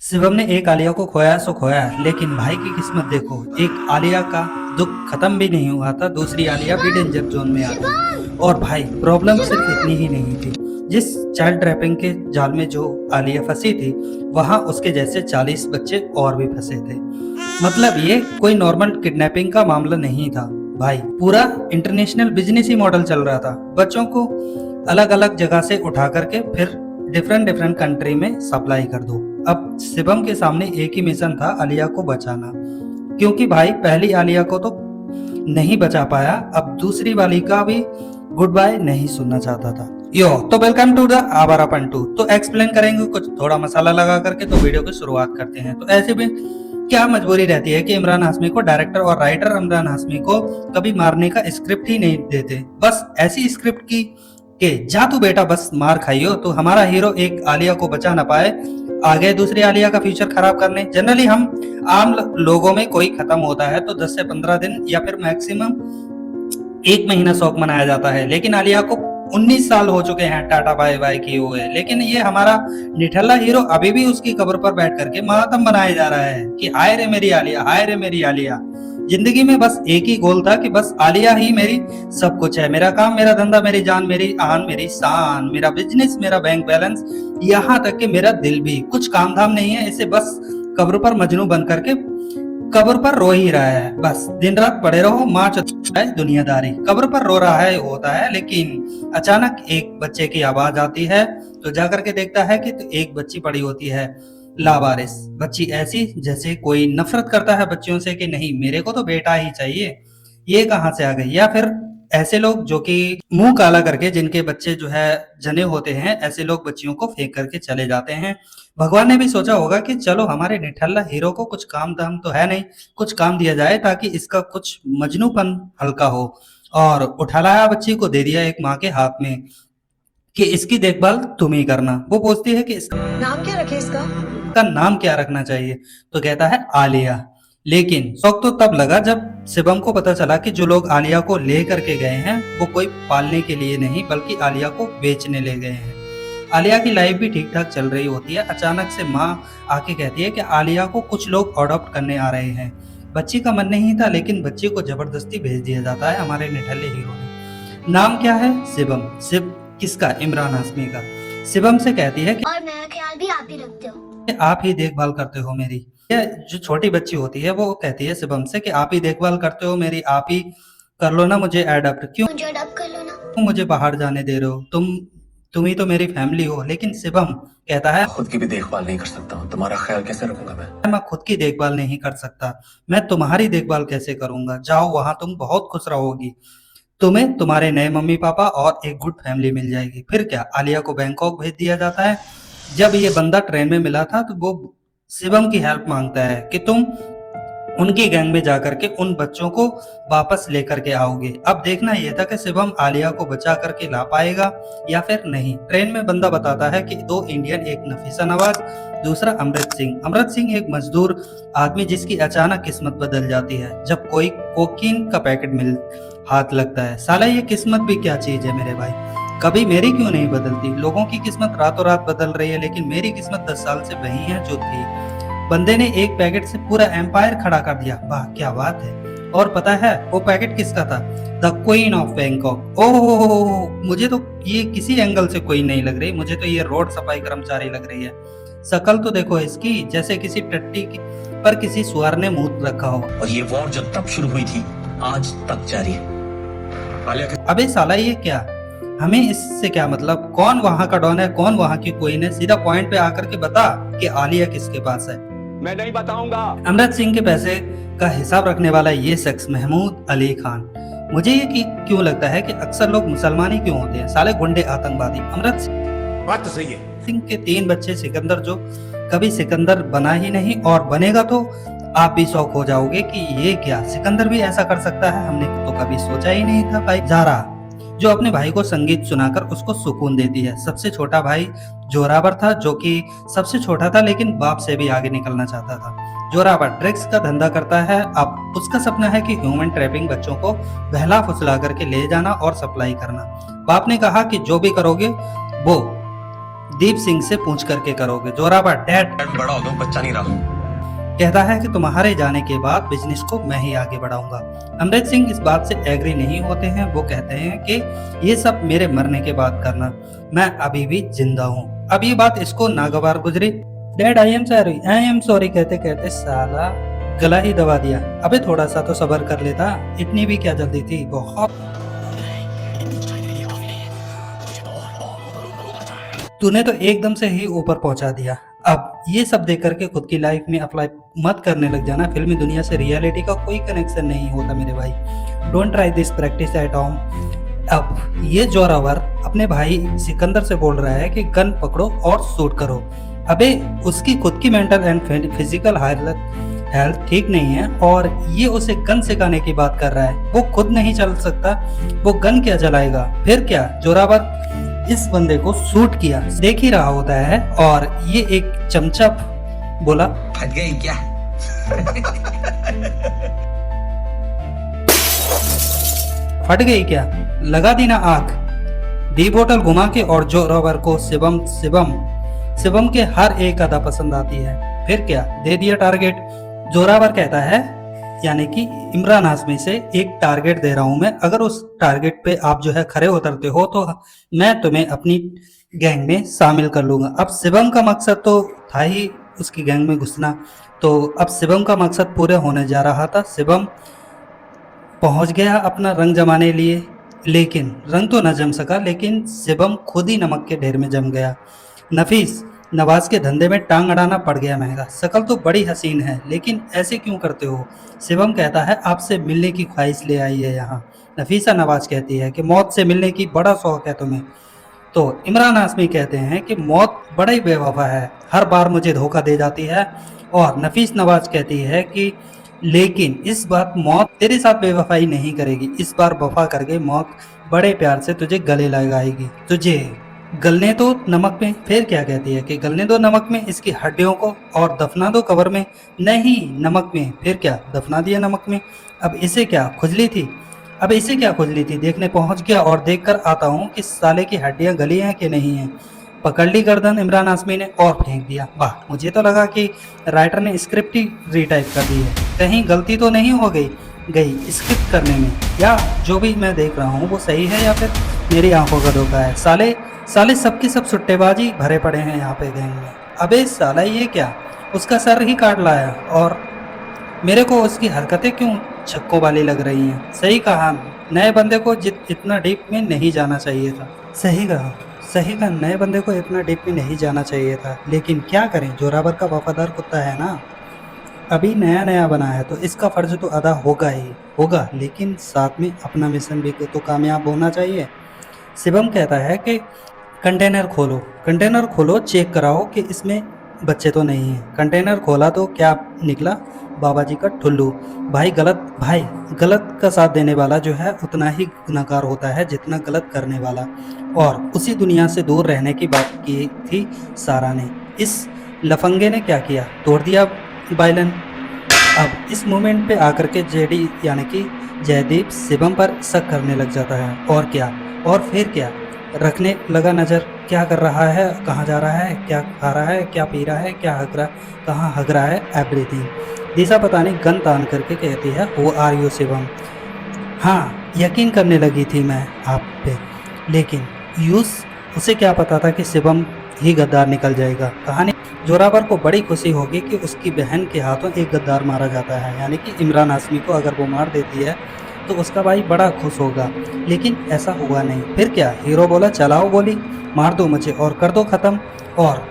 शिवम ने एक आलिया को खोया सो खोया, लेकिन भाई की किस्मत देखो, एक आलिया का दुख खत्म भी नहीं हुआ था, दूसरी आलिया भी डेंजर जोन में आ गई। और भाई प्रॉब्लम सिर्फ इतनी ही नहीं थी। जिस चाइल्ड ट्रैपिंग के जाल में जो आलिया फंसी थी, वहां उसके जैसे 40 बच्चे और भी फंसे थे। मतलब ये कोई नॉर्मल किडनैपिंग का मामला नहीं था भाई, पूरा इंटरनेशनल बिजनेस ही मॉडल चल रहा था। बच्चों को अलग अलग जगह से उठा करके फिर डिफरेंट डिफरेंट कंट्री में सप्लाई कर दो। अब शिवम के सामने एक ही मिशन था, आलिया को बचाना, क्योंकि भाई पहली आलिया को तो नहीं बचा पाया, अब दूसरी वाली का भी गुड बाय नहीं सुनना चाहता था। यो तो वेलकम टू द आवारा पंटू। तो एक्सप्लेन करेंगे कुछ थोड़ा मसाला लगा करके, तो वीडियो की शुरुआत करते हैं। तो ऐसे में क्या मजबूरी रहती है कि इमरान हाशमी को, डायरेक्टर और राइटर इमरान हाशमी को कभी मारने का स्क्रिप्ट ही नहीं देते। बस ऐसी स्क्रिप्ट की कि जा तू बेटा बस मार खाइयो, तो हमारा हीरो एक आलिया को बचा ना पाए, आगे दूसरी आलिया का फ्यूचर खराब करने। जनरली हम आम लोगों में कोई खत्म होता है तो 10 से 15 दिन या फिर मैक्सिमम 1 महीना शौक मनाया जाता है, लेकिन आलिया को 19 साल हो चुके हैं टाटा बाय बाय किए हुए, लेकिन ये हमारा निठल्ला हीरो अभी भी उसकी कब्र पर बैठ करके मातम बनाया जा रहा है कि हाय रे मेरी आलिया, हाय रे मेरी आलिया। जिंदगी में बस एक ही गोल था कि बस आलिया ही मेरी सब कुछ है, मेरा काम, मेरा धंधा, मेरी जान, मेरी आन, मेरी शान, मेरा बिजनेस, मेरा बैंक बैलेंस, यहाँ तक कि मेरा दिल भी। कुछ काम धाम नहीं है इसे, बस कब्र पर मजनू बन करके कब्र पर रो ही रहा है। बस दिन रात पड़े रहो, माँ है दुनियादारी। कब्र पर रो रहा है होता है, लेकिन अचानक एक बच्चे की आवाज आती है, तो जाकर के देखता है कि तो एक बच्ची पड़ी होती है लावारिस। बच्ची ऐसी जैसे कोई नफरत करता है बच्चियों से कि नहीं मेरे को तो बेटा ही चाहिए, ये कहाँ से आ गई। या फिर ऐसे लोग जो कि मुंह काला करके जिनके बच्चे जो है जने होते हैं, ऐसे लोग बच्चियों को फेंक करके चले जाते हैं। भगवान ने भी सोचा होगा कि चलो हमारे निठल्ला हीरो को कुछ काम धाम तो है नहीं, कुछ काम दिया जाए ताकि इसका कुछ मजनूपन हल्का हो, और उठा लाया बच्ची को दे दिया एक माँ के हाथ में कि इसकी देखभाल तुम ही करना। वो पूछती है कि इसका नाम क्या रखे इसका? नाम क्या रखना चाहिए, तो कहता है आलिया। लेकिन शौक तो तब लगा जब शिवम को पता चला कि जो लोग आलिया को ले करके गए हैं वो कोई पालने के लिए नहीं बल्कि आलिया को बेचने ले गए हैं। आलिया की लाइफ भी ठीक ठाक चल रही होती है, अचानक से माँ आके कहती है कि आलिया को कुछ लोग अडॉप्ट करने आ रहे हैं। बच्ची का मन नहीं था, लेकिन बच्ची को जबरदस्ती भेज दिया जाता है हमारे निठल्ले हीरो ने। नाम क्या है? शिवम। शिव किसका? इमरान हाशमी का। शिवम से कहती है कि और मेरा ख्याल भी आप ही रखते हो, आप ही देखभाल करते हो मेरी। ये जो छोटी बच्ची होती है वो कहती है शिवम से कि आप ही देखभाल करते हो मेरी, आप ही कर लो ना मुझे एडॉप्ट। क्यों मुझे अडॉप्ट कर लो ना। मुझे बाहर जाने दे रहे हो? तुम ही तो मेरी फैमिली हो। लेकिन शिवम कहता है खुद की भी देखभाल नहीं कर सकता हूँ, तुम्हारा ख्याल कैसे रखूंगा मैं खुद की देखभाल नहीं कर सकता, मैं तुम्हारी देखभाल कैसे करूंगा? जाओ वहां तुम बहुत खुश रहोगी, तुम्हें तुम्हारे नए मम्मी पापा और एक गुड फैमिली मिल जाएगी। फिर क्या, आलिया को बैंकॉक भेज दिया जाता है। जब ये बंदा ट्रेन में मिला था तो वो शिवम की हेल्प मांगता है कि तुम उनकी गैंग में जाकर के उन बच्चों को वापस लेकर के आओगे। अब देखना यह था कि शिवम आलिया को बचा करके ला पाएगा या फिर नहीं। ट्रेन में बंदा बताता है कि 2 इंडियन, एक नफीसा नवाज, दूसरा अमृत सिंह। अमृत सिंह एक मजदूर आदमी जिसकी अचानक किस्मत बदल जाती है जब कोई कोकीन का पैकेट मिल हाथ लगता है। साला ये किस्मत भी क्या चीज है मेरे भाई, कभी मेरी क्यों नहीं बदलती? लोगों की किस्मत रातों रात बदल रही है, लेकिन मेरी किस्मत 10 साल से वही है जो थी। बंदे ने एक पैकेट से पूरा एम्पायर खड़ा कर दिया, वाह क्या बात है। और पता है वो पैकेट किसका था? The queen of Bangkok. Oh, मुझे तो ये किसी एंगल से क्वीन नहीं लग रही, मुझे तो ये रोड सफाई कर्मचारी लग रही है। शकल तो देखो इसकी, जैसे किसी टट्टी पर किसी सुअर ने मुंह रखा हो। और ये वॉर जब तब शुरू हुई थी आज तक जारी है। अबे साला ये क्या, हमें इससे क्या मतलब? कौन वहाँ का डॉन है, कौन वहाँ की क्वीन है? सीधा पॉइंट पे आकर के बता कि आलिया किसके पास है। मैं नहीं बताऊंगा। अमृत सिंह के पैसे का हिसाब रखने वाला ये शख्स महमूद अली खान। मुझे ये क्यों लगता है कि अक्सर लोग मुसलमान ही क्यों होते हैं, साले गुंडे आतंकवादी। अमृत बात तो सही है। सिंह के 3 बच्चे सिकंदर, जो कभी सिकंदर बना ही नहीं और बनेगा तो आप भी शौक हो जाओगे कि ये क्या, सिकंदर भी ऐसा कर सकता है, हमने तो कभी सोचा ही नहीं था। भाई जारा जो अपने भाई को संगीत सुनाकर उसको सुकून देती है। सबसे छोटा भाई जोरावर था, जो कि सबसे छोटा था लेकिन बाप से भी आगे निकलना चाहता था। जोरावर ड्रग्स का धंधा करता है। अब उसका सपना है कि ह्यूमन ट्रैपिंग बच्चों को बहला फुसला करके ले जाना और सप्लाई करना। बाप ने कहा कि जो भी करोगे वो दीप सिंह से पूछ करके करोगे। जोरावर डैड बड़ा हो गया, बच्चा नहीं रहा। कहता है कि तुम्हारे जाने के बाद बिजनेस को मैं ही आगे बढ़ाऊंगा। अमृत सिंह इस बात से एग्री नहीं होते हैं। वो कहते हैं कि ये सब मेरे मरने के बाद करना, मैं अभी भी जिंदा हूँ। अब ये बात इसको नागवार गुजरी। डैड आई एम सॉरी कहते कहते साला गला ही दबा दिया। अबे थोड़ा सा तो सब्र कर लेता, इतनी भी क्या जल्दी थी। बहुत तूने तो एकदम से ही ऊपर पहुंचा दिया। अब ये सब देख करके खुद की लाइफ में अप्लाई मत करने लग जाना। फिल्मी दुनिया से रियलिटी का कोई कनेक्शन नहीं होता मेरे भाई। Don't try this practice at home. अब ये जोरावर अपने भाई सिकंदर से बोल रहा है कि गन पकड़ो और शूट करो। अबे उसकी खुद की मेंटल एंड फिजिकल हेल्थ ठीक नहीं है और ये उसे गन सिखाने की बात कर रहा है। वो खुद नहीं चल सकता, वो गन क्या चलाएगा। फिर क्या, जोरावर इस बंदे को शूट किया देख ही रहा होता है और ये एक चमचा बोला फट गई क्या? फट गई क्या, लगा दी ना आग। दी बोतल घुमा के और जोरावर को शिवम के हर एक अदा पसंद आती है। फिर क्या, दे दिया टारगेट। जोरावर कहता है यानी कि इमरान हाशमी से एक टारगेट दे रहा हूं मैं, अगर उस टारगेट पे आप जो है खरे उतरते हो तो मैं तुम्हें अपनी गैंग में शामिल कर लूंगा। अब शिवम का मकसद तो था ही उसकी गैंग में घुसना, तो अब शिवम का मकसद पूरा होने जा रहा था। शिवम पहुंच गया अपना रंग जमाने लिए, लेकिन रंग तो न जम सका, लेकिन शिवम खुद ही नमक के ढेर में जम गया। नफीस नवाज के धंधे में टांग अड़ाना पड़ गया महंगा। शकल तो बड़ी हसीन है, लेकिन ऐसे क्यों करते हो। शिवम कहता है आपसे मिलने की ख्वाहिश ले आई है यहाँ। नफीसा नवाज कहती है कि मौत से मिलने की बड़ा शौक है तुम्हें। तो इमरान हाशमी कहते हैं कि मौत बड़ा ही बेवफा है, हर बार मुझे धोखा दे जाती है। और नफीस नवाज कहती है कि लेकिन इस बार मौत तेरे साथ बेवफाई नहीं करेगी, इस बार वफा करके मौत बड़े प्यार से तुझे गले लगाएगी। तुझे गलने दो नमक में। फिर क्या कहती है कि गलने दो नमक में इसकी हड्डियों को और दफना दो कब्र में। नहीं, नमक में। फिर क्या, दफना दिया नमक में। अब इसे क्या खुजली थी, देखने पहुंच गया और देखकर आता हूँ कि साले की हड्डियां गली हैं कि नहीं है। पकड़ ली गर्दन इमरान हाशमी ने और फेंक दिया। वाह, मुझे तो लगा कि राइटर ने स्क्रिप्ट ही रीटाइप कर दी है, कहीं गलती तो नहीं हो गई स्क्रिप्ट करने में, या जो भी मैं देख रहा हूँ वो सही है या फिर मेरी आंखों का धोखा है। साले सबके सब सुट्टेबाजी भरे पड़े हैं यहाँ पे गैंग में। अबे साला ये क्या, उसका सर ही काट लाया और मेरे को उसकी हरकतें क्यों छक्कों वाली लग रही हैं। सही कहा, नए बंदे को इतना डीप में नहीं जाना चाहिए था। सही कहा, नए बंदे को इतना डीप में नहीं जाना चाहिए था, लेकिन क्या करें, जोरावर का वफादार कुत्ता है ना, अभी नया बना है तो इसका फर्ज तो अदा होगा ही होगा, लेकिन साथ में अपना मिशन भी तो कामयाब होना चाहिए। शिवम कहता है कि कंटेनर खोलो चेक कराओ कि इसमें बच्चे तो नहीं हैं। कंटेनर खोला तो क्या निकला, बाबा जी का ठुल्लू। भाई गलत का साथ देने वाला जो है उतना ही गुनहगार होता है जितना गलत करने वाला। और उसी दुनिया से दूर रहने की बात की थी सारा ने। इस लफंगे ने क्या किया, तोड़ दिया बाइलन। अब इस मोमेंट पे आकर के जेडी यानी कि जयदीप शिवम पर शक करने लग जाता है। और फिर क्या, रखने लगा नज़र, क्या कर रहा है, कहाँ जा रहा है, क्या खा रहा है, क्या पी रहा है, कहाँ हग रहा है, एवरीथिंग। दिशा पता नहीं गन तान करके कहती है वो आर यू शिवम। हाँ, यकीन करने लगी थी मैं आप पे, लेकिन उसे क्या पता था कि शिवम ही गद्दार निकल जाएगा। कहानी जोरावर को बड़ी खुशी होगी कि उसकी बहन के हाथों एक गद्दार मारा जाता है, यानी कि इमरान हाशमी को अगर वो मार देती है तो उसका भाई बड़ा खुश होगा, लेकिन ऐसा हुआ नहीं। फिर क्या, हीरो बोला चलाओ गोली, मार दो मुझे और कर दो ख़त्म, और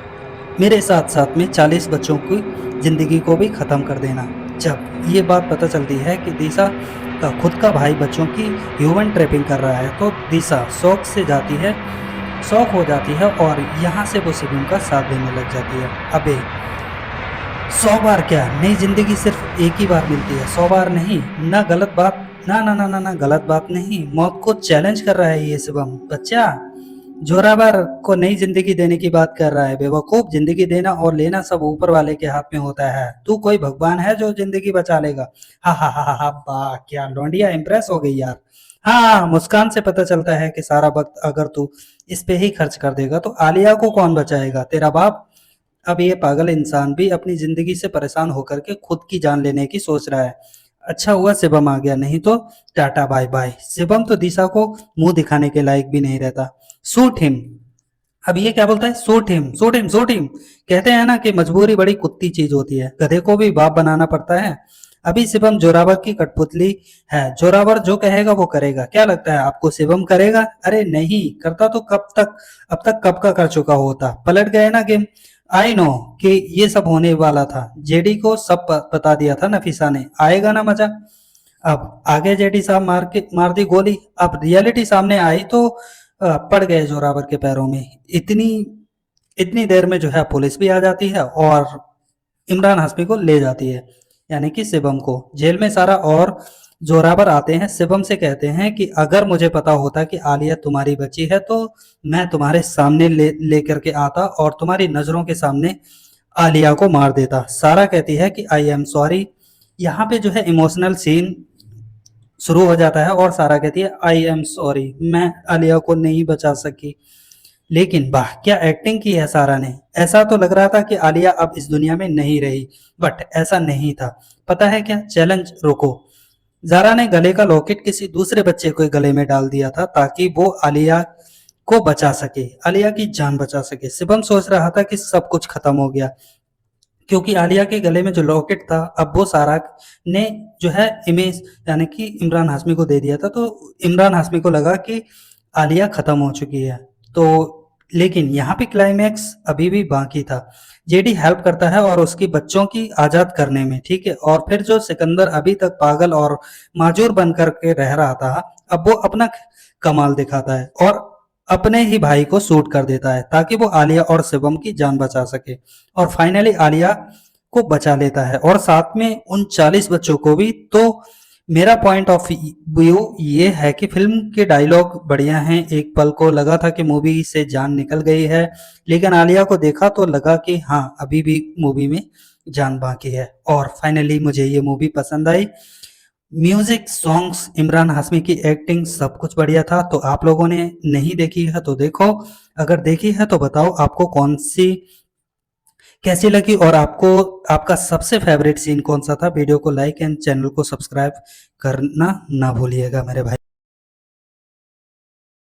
मेरे साथ साथ में 40 बच्चों की ज़िंदगी को भी ख़त्म कर देना। जब ये बात पता चलती है कि दिशा का खुद का भाई बच्चों की ह्यूमन ट्रैपिंग कर रहा है तो दिशा शौक हो जाती है और यहाँ से वो शिवम का साथ देने लग जाती है। अबे 100 बार क्या, नई ज़िंदगी सिर्फ एक ही बार मिलती है, 100 बार नहीं। ना गलत बात, ना गलत बात नहीं, मौत को चैलेंज कर रहा है ये शिवम। बच्चा जोरावर को नई जिंदगी देने की बात कर रहा है। बेवकूफ, जिंदगी देना और लेना सब ऊपर वाले के हाथ में होता है। तू कोई भगवान है जो जिंदगी बचा लेगा। हा, बा क्या लौंडिया, इंप्रेस हो गई यार। हाँ, मुस्कान से पता चलता है कि सारा वक्त अगर तू इस पे ही खर्च कर देगा तो आलिया को कौन बचाएगा, तेरा बाप। अब ये पागल इंसान भी अपनी जिंदगी से परेशान होकर के खुद की जान लेने की सोच रहा है। अच्छा हुआ शिवम आ गया, नहीं तो टाटा बाय बाय। शिवम तो दिशा को मुंह दिखाने के लायक भी नहीं रहता। Shoot him. अब ये क्या बोलता है, shoot him shoot him shoot him. कहते हैं ना कि मजबूरी बड़ी कुत्ती चीज होती है, गधे को भी बाप बनाना पड़ता है। अभी शिवम जोरावर की कठपुतली है, जोरावर जो कहेगा वो करेगा। क्या लगता है आपको शिवम करेगा? अरे नहीं करता तो कब तक, अब तक कब का कर चुका होता। पलट गए ना गेम। आई नो कि ये सब होने वाला था, जेडी को सब बता दिया था नफीसा ने, आएगा ना मजा। अब आगे जेडी साहब मार दी गोली। अब रियलिटी सामने आई तो पड़ गए जोरावर के पैरों में। इतनी इतनी देर में जो है पुलिस भी आ जाती है और इमरान हाशमी को ले जाती है, यानी कि शिवम को जेल में। सारा और जोरावर आते हैं, शिवम से कहते हैं कि अगर मुझे पता होता कि आलिया तुम्हारी बच्ची है तो मैं तुम्हारे सामने लेकर के आता और तुम्हारी नजरों के सामने आलिया को मार देता। सारा कहती है कि आई एम सॉरी। यहाँ पे जो है इमोशनल सीन शुरू हो जाता है और सारा कहती है आई एम सॉरी, मैं आलिया को नहीं बचा सकी। लेकिन वाह क्या एक्टिंग की है सारा ने। ऐसा तो लग रहा था कि आलिया अब इस दुनिया में नहीं रही, बट ऐसा नहीं था। पता है क्या, चैलेंज रोको। जारा ने गले का लॉकेट किसी दूसरे बच्चे के गले में डाल दिया था ताकि वो आलिया को बचा सके, आलिया की जान बचा सके। शिवम सोच रहा था कि सब कुछ खत्म हो गया, क्योंकि आलिया के गले में जो लॉकेट था अब वो सारा ने जो है इमेज यानी कि इमरान हाशमी को दे दिया था। तो इमरान हाशमी को लगा कि आलिया खत्म हो चुकी है। तो लेकिन यहाँ पे क्लाइमैक्स अभी भी बाकी था। जेडी हेल्प करता है और उसकी बच्चों की आजाद करने में, ठीक है। और फिर जो सिकंदर अभी तक पागल और माजूर बन करके रह रहा था, अब वो अपना कमाल दिखाता है और अपने ही भाई को शूट कर देता है ताकि वो आलिया और शिवम की जान बचा सके। और फाइनली आलिया को बचा लेता है और साथ में उन 40 बच्चों को भी। तो मेरा पॉइंट ऑफ व्यू ये है कि फिल्म के डायलॉग बढ़िया हैं। एक पल को लगा था कि मूवी से जान निकल गई है, लेकिन आलिया को देखा तो लगा कि हाँ अभी भी मूवी में जान बाकी है। और फाइनली मुझे ये मूवी पसंद आई। म्यूजिक, सॉन्ग्स, इमरान हाशमी की एक्टिंग सब कुछ बढ़िया था। तो आप लोगों ने नहीं देखी है तो देखो, अगर देखी है तो बताओ आपको कौन सी कैसी लगी और आपको आपका सबसे फेवरेट सीन कौन सा था। वीडियो को लाइक एंड चैनल को सब्सक्राइब करना ना भूलिएगा मेरे भाई।